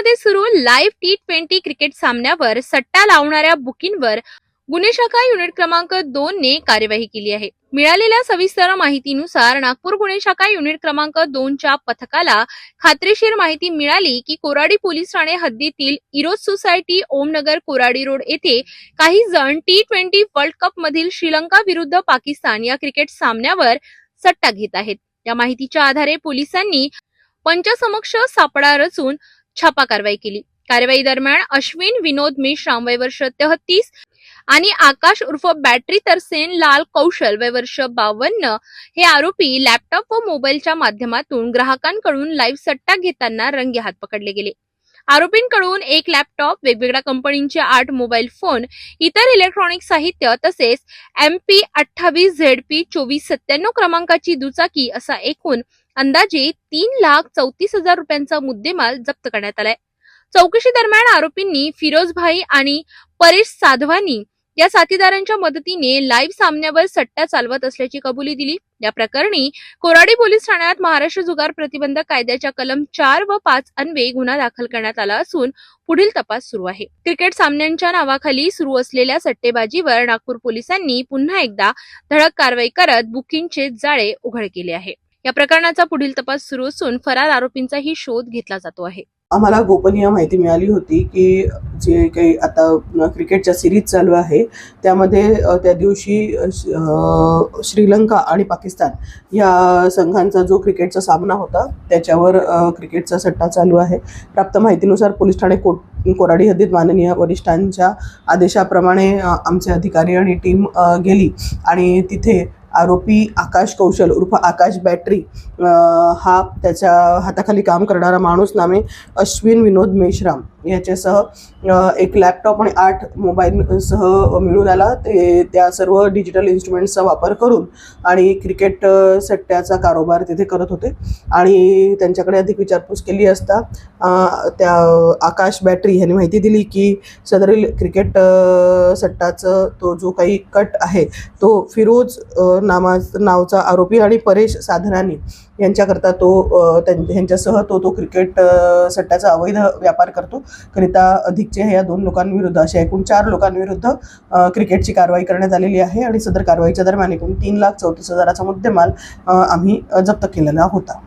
मुंबईमध्ये सुरू live T20 cricket सामन्यावर सट्टा लावणाऱ्या बुकींवर गुन्हे शाखा युनिट क्रमांक 2 ने कार्यवाही केली आहे। मिळालेल्या सविस्तर माहितीनुसार नागपूर गुन्हे शाखा युनिट क्रमांक 2 च्या पथकाला खात्रीशीर माहिती मिळाली की कोराडी पोलीस ठाणे हद्दीतील Eros society Om Nagar Koradi road येथे काही जण T20 वर्ल्ड कप मधील श्रीलंका विरुद्ध पाकिस्तान या क्रिकेट सामन्यावर सट्टा घेत आहेत। या माहितीच्या आधारे पोलिसांनी पंचासमक्ष सापळा रचून छापा कारवाई केली। कारवाई दरम्यान अश्विन विनोद मेश्राम वय वर्ष 33 आणि आकाश उर्फ बॅटरी तरसेन लाल कौशल वय वर्ष 52 हे आरोपी लॅपटॉप व मोबाईलच्या माध्यमातून ग्राहकांकडून लाईव्ह सट्टा घेताना रंगेहात पकडले गेले। आरोपींकडून एक लॅपटॉप, वेगवेगळ्या कंपनीचे 8 मोबाईल फोन, इतर इलेक्ट्रॉनिक साहित्य तसेच MP 28 ZP 2497 क्रमांकाची दुचाकी असा एकूण अंदाजे 3,34,000 रुपयांचा मुद्देमाल जप्त करण्यात आलाय। चौकशी दरम्यान आरोपींनी फिरोजभाई आणि परेश साधवानी या साथीदारांच्या मदतीने लाईव्ह सामन्यावर सट्टा चालवत असल्याची कबुली दिली। या प्रकरणी कोराडी पोलीस ठाण्यात महाराष्ट्र जुगार प्रतिबंधक कायद्याच्या कलम 4 व 5 अन्वये गुन्हा दाखल करण्यात आला असून पुढील तपास सुरू आहे। क्रिकेट सामन्यांच्या नावाखाली सुरू असलेल्या सट्टेबाजीवर नागपूर पोलिसांनी पुन्हा एकदा धडक कारवाई करत बुकिंगचे जाळे उघड केले आहे। या प्रकरणाचा पुढील तपास सुरू असून फरार आरोपींचाही शोध घेतला जातो आहे। आम्हाला गोपनीय माहिती मिळाली होती की जे काही आता क्रिकेटच्या सिरीज चालू आहे त्यामध्ये त्या दिवशी श्रीलंका आणि पाकिस्तान या संघांचा जो क्रिकेटचा सामना होता त्याच्यावर क्रिकेटचा सट्टा चालू आहे। प्राप्त माहितीनुसार पोलीस ठाणे कोराडी हद्दीत माननीय वरिष्ठांच्या आदेशाप्रमाणे आमचे अधिकारी आणि टीम गेली आणि तिथे आरोपी आकाश कौशल उर्फ आकाश बॅटरी हा त्याच्या हाताखाली काम करणारा माणूस नामे अश्विन विनोद मेश्राम याच्यासह एक लॅपटॉप आणि 8 मोबाईल सह मिळून आला। ते त्या सर्व डिजिटल इन्स्ट्रुमेंट्सचा वापर करून आणि क्रिकेट सट्ट्याचा कारोबार तिथे करत होते आणि त्यांच्याकडे अधिक विचारपूस केली असता त्या आकाश बॅटरी यांनी माहिती दिली की सदरील क्रिकेट सट्टाचं तो जो काही कट आहे तो फिरोज नावाचा आरोपी आणि परेश साधनानी यांच्याकरता यांच्यासह तो क्रिकेट सट्ट्याचा अवैध व्यापार करतो करिता अधिकचे या 2 लोकांविरुद्ध अशा एकूण 4 लोकांविरुद्ध क्रिकेटची कारवाई करण्यात आलेली आहे आणि सदर कारवाईच्या दरम्यान एकूण 3,34,000चा मुद्देमाल आम्ही जप्त केलेला होता।